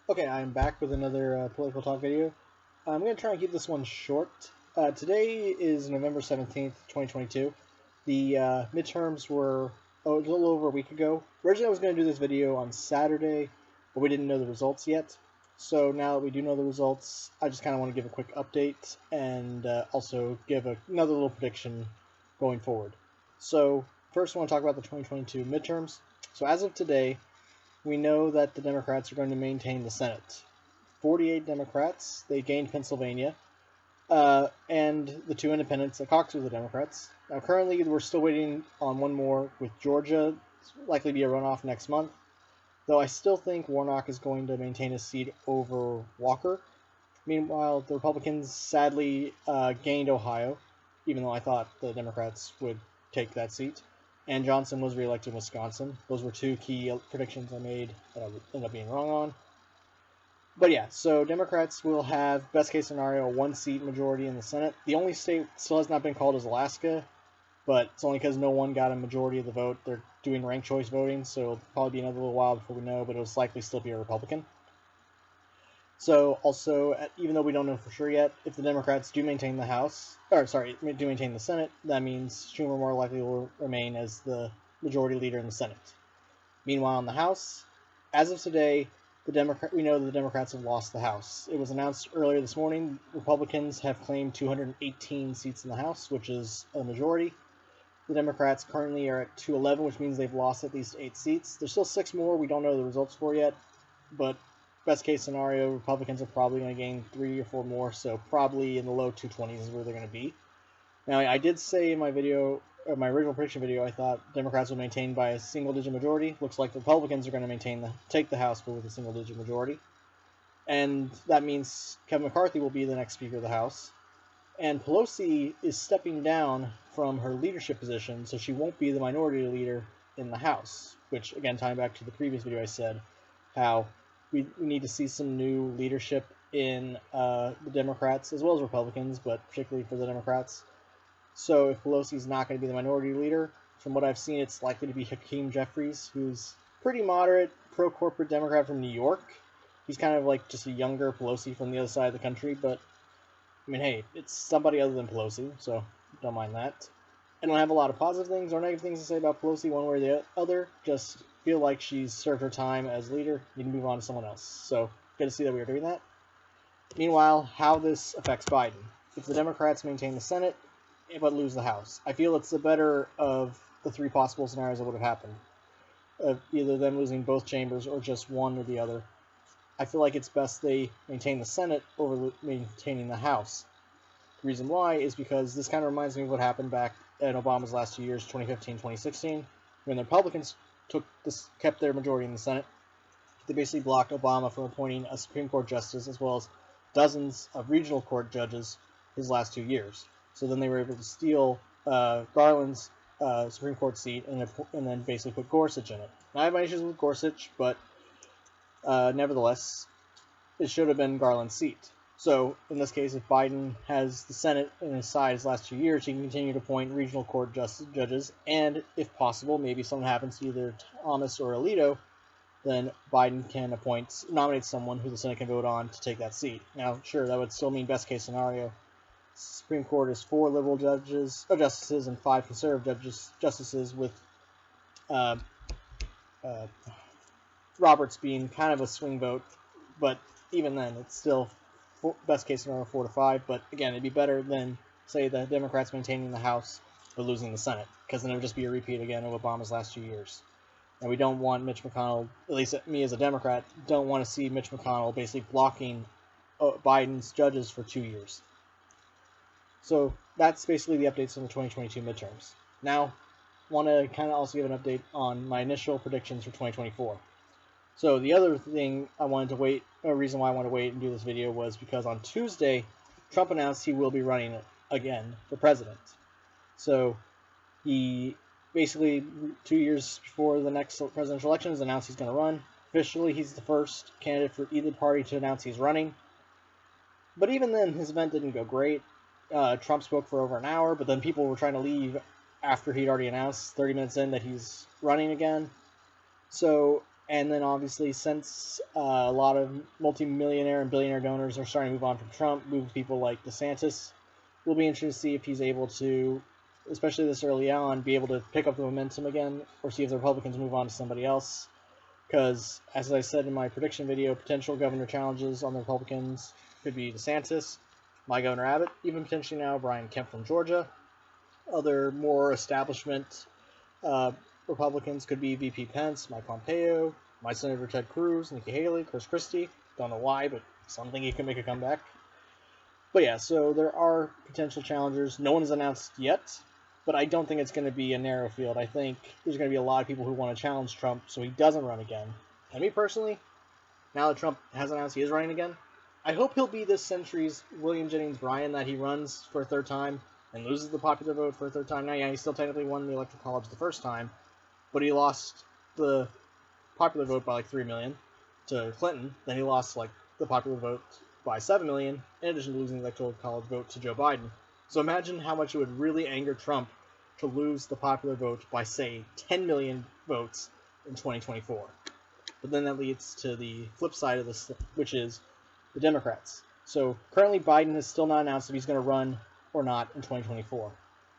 Okay, I'm back with another political talk video. I'm going to try and keep this one short. Today is November 17th, 2022. The midterms were a little over a week ago. Originally, I was going to do this video on Saturday, but we didn't know the results yet. So now that we do know the results, I just kind of want to give a quick update and also give another little prediction going forward. So first, I want to talk about the 2022 midterms. So as of today, we know that the Democrats are going to maintain the Senate. 48 Democrats, they gained Pennsylvania, and the two independents that caucus with the Democrats. Now, currently, we're still waiting on one more with Georgia. It's likely to be a runoff next month, though I still think Warnock is going to maintain his seat over Walker. Meanwhile, the Republicans sadly gained Ohio, even though I thought the Democrats would take that seat. And Johnson was reelected in Wisconsin. Those were two key predictions I made that I would end up being wrong on. But yeah, so Democrats will have, best case scenario, a one-seat majority in the Senate. The only state still has not been called is Alaska, but it's only because no one got a majority of the vote. They're doing ranked choice voting, so it'll probably be another little while before we know, but it'll likely still be a Republican. So also, even though we don't know for sure yet, if the Democrats do maintain the House, do maintain the Senate, that means Schumer more likely will remain as the majority leader in the Senate. Meanwhile, in the House, as of today, we know that the Democrats have lost the House. It was announced earlier this morning. Republicans have claimed 218 seats in the House, which is a majority. The Democrats currently are at 211, which means they've lost at least 8 seats. There's still 6 more we don't know the results for yet, but best case scenario, Republicans are probably going to gain 3 or 4 more, so probably in the low 220s is where they're going to be. Now, I did say in my original prediction video, I thought Democrats would maintain by a single-digit majority. Looks like the Republicans are going to take the House, but with a single-digit majority. And that means Kevin McCarthy will be the next Speaker of the House. And Pelosi is stepping down from her leadership position, so she won't be the minority leader in the House, which, again, tying back to the previous video I said, how we need to see some new leadership in the Democrats, as well as Republicans, but particularly for the Democrats. So if Pelosi's not going to be the minority leader, from what I've seen, it's likely to be Hakeem Jeffries, who's pretty moderate, pro-corporate Democrat from New York. He's kind of like just a younger Pelosi from the other side of the country, but, I mean, hey, it's somebody other than Pelosi, so don't mind that. I don't have a lot of positive things or negative things to say about Pelosi one way or the other, just feel like she's served her time as leader, need to move on to someone else. So, good to see that we are doing that. Meanwhile, how this affects Biden. If the Democrats maintain the Senate, but lose the House, I feel it's the better of the 3 possible scenarios that would have happened. Either them losing both chambers or just one or the other. I feel like it's best they maintain the Senate over maintaining the House. The reason why is because this kind of reminds me of what happened back in Obama's last 2 years, 2015, 2016, when the Republicans kept their majority in the Senate. They basically blocked Obama from appointing a Supreme Court justice as well as dozens of regional court judges his last 2 years. So then they were able to steal Garland's Supreme Court seat and then basically put Gorsuch in it. Now, I have my issues with Gorsuch, but nevertheless, it should have been Garland's seat. So in this case, if Biden has the Senate in his side his last 2 years, he can continue to appoint regional court judges, and if possible, maybe something happens to either Thomas or Alito, then Biden can nominate someone who the Senate can vote on to take that seat. Now, sure, that would still mean best case scenario. Supreme Court is 4 liberal justices and 5 conservative justices, with Roberts being kind of a swing vote. But even then, it's still best case scenario 4 to 5. But again, it'd be better than, say, the Democrats maintaining the House but losing the Senate, because then it would just be a repeat again of Obama's last 2 years. And we don't want Mitch McConnell, at least me as a Democrat, don't want to see Mitch McConnell basically blocking Biden's judges for 2 years. So that's basically the updates on the 2022 midterms. Now, I want to kind of also give an update on my initial predictions for 2024. So the other thing a reason why I wanted to wait and do this video was because on Tuesday, Trump announced he will be running again for president. So he basically 2 years before the next presidential election has announced he's going to run. Officially, he's the first candidate for either party to announce he's running. But even then, his event didn't go great. Trump spoke for over an hour, but then people were trying to leave after he'd already announced 30 minutes in that he's running again. So And then obviously, since a lot of multi-millionaire and billionaire donors are starting to move on from Trump, move people like DeSantis, we'll be interested to see if he's able to, especially this early on, be able to pick up the momentum again, or see if the Republicans move on to somebody else. Because, as I said in my prediction video, potential governor challenges on the Republicans could be DeSantis, my Governor Abbott, even potentially now Brian Kemp from Georgia. Other more establishment uh, Republicans could be VP Pence, Mike Pompeo, my Senator Ted Cruz, Nikki Haley, Chris Christie. Don't know why, but something he can make a comeback. But yeah, so there are potential challengers. No one is announced yet, but I don't think it's going to be a narrow field. I think there's going to be a lot of people who want to challenge Trump so he doesn't run again. And me personally, now that Trump has announced he is running again, I hope he'll be this century's William Jennings Bryan, that he runs for a third time and loses the popular vote for a third time. Now, yeah, he still technically won the Electoral College the first time, but he lost the popular vote by like 3 million to Clinton. Then he lost like the popular vote by 7 million, in addition to losing the Electoral College vote to Joe Biden. So imagine how much it would really anger Trump to lose the popular vote by, say, 10 million votes in 2024. But then that leads to the flip side of this, which is the Democrats. So currently Biden has still not announced if he's going to run or not in 2024.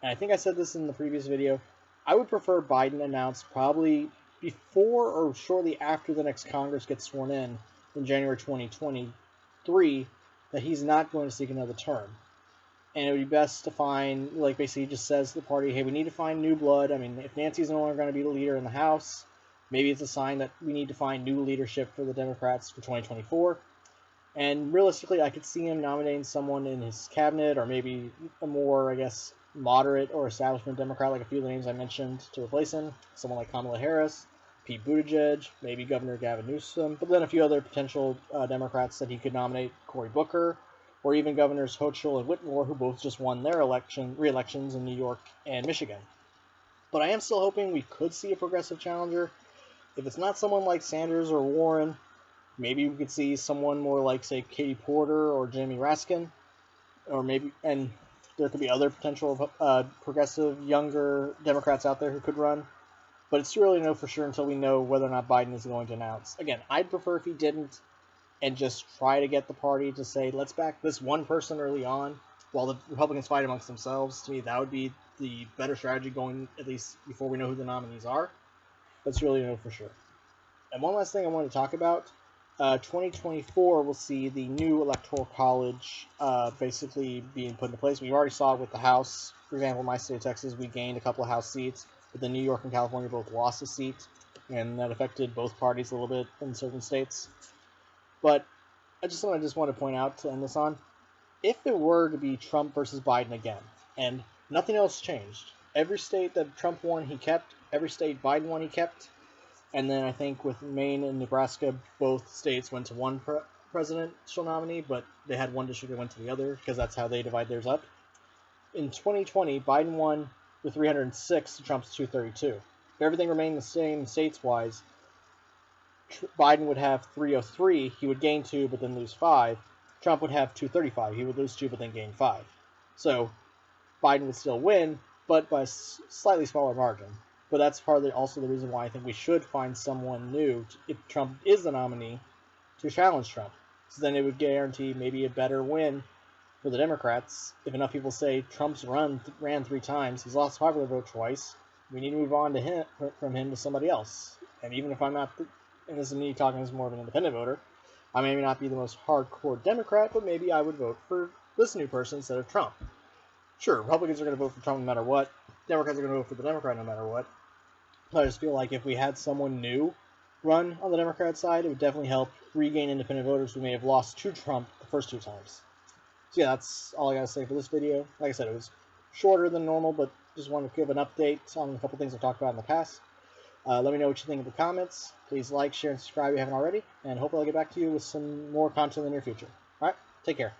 And I think I said this in the previous video. I would prefer Biden announce probably before or shortly after the next Congress gets sworn in January 2023, that he's not going to seek another term. And it would be best to find, like, basically he just says to the party, hey, we need to find new blood. I mean, if Nancy's no longer going to be the leader in the House, maybe it's a sign that we need to find new leadership for the Democrats for 2024. And realistically, I could see him nominating someone in his cabinet, or maybe a more, I guess, moderate or establishment Democrat, like a few of the names I mentioned, to replace him. Someone like Kamala Harris, Pete Buttigieg, maybe Governor Gavin Newsom, but then a few other potential Democrats that he could nominate, Cory Booker, or even Governors Hochul and Whitmore, who both just won their re-elections in New York and Michigan. But I am still hoping we could see a progressive challenger. If it's not someone like Sanders or Warren, maybe we could see someone more like, say, Katie Porter or Jamie Raskin, or maybe, and there could be other potential progressive, younger Democrats out there who could run. But it's too early to know for sure until we know whether or not Biden is going to announce. Again, I'd prefer if he didn't, and just try to get the party to say, let's back this one person early on while the Republicans fight amongst themselves. To me, that would be the better strategy going, at least before we know who the nominees are. But it's really know for sure. And one last thing I wanted to talk about. 2024 will see the new Electoral College basically being put into place. We already saw it with the House. For example, in my state of Texas, we gained a couple of House seats, but then New York and California both lost a seat, and that affected both parties a little bit in certain states. But I just want to point out, to end this on, if it were to be Trump versus Biden again, and nothing else changed, every state that Trump won, he kept. Every state Biden won, he kept. And then I think with Maine and Nebraska, both states went to one presidential nominee, but they had one district that went to the other, because that's how they divide theirs up. In 2020, Biden won with 306 to Trump's 232. If everything remained the same states-wise, Biden would have 303. He would gain 2, but then lose 5. Trump would have 235. He would lose 2, but then gain 5. So Biden would still win, but by a slightly smaller margin. But that's partly also the reason why I think we should find someone new, if Trump is the nominee, to challenge Trump. So then it would guarantee maybe a better win for the Democrats. If enough people say Trump's ran 3 times, he's lost popular vote twice, we need to move on to from him to somebody else. And even if I'm not, and this is me talking as more of an independent voter, I may not be the most hardcore Democrat, but maybe I would vote for this new person instead of Trump. Sure, Republicans are going to vote for Trump no matter what. Democrats are going to vote for the Democrat no matter what. I just feel like if we had someone new run on the Democrat side, it would definitely help regain independent voters who may have lost to Trump the first 2 times. So yeah, that's all I got to say for this video. Like I said, it was shorter than normal, but just wanted to give an update on a couple things I've talked about in the past. Let me know what you think in the comments. Please like, share, and subscribe if you haven't already. And hopefully I'll get back to you with some more content in the near future. Alright, take care.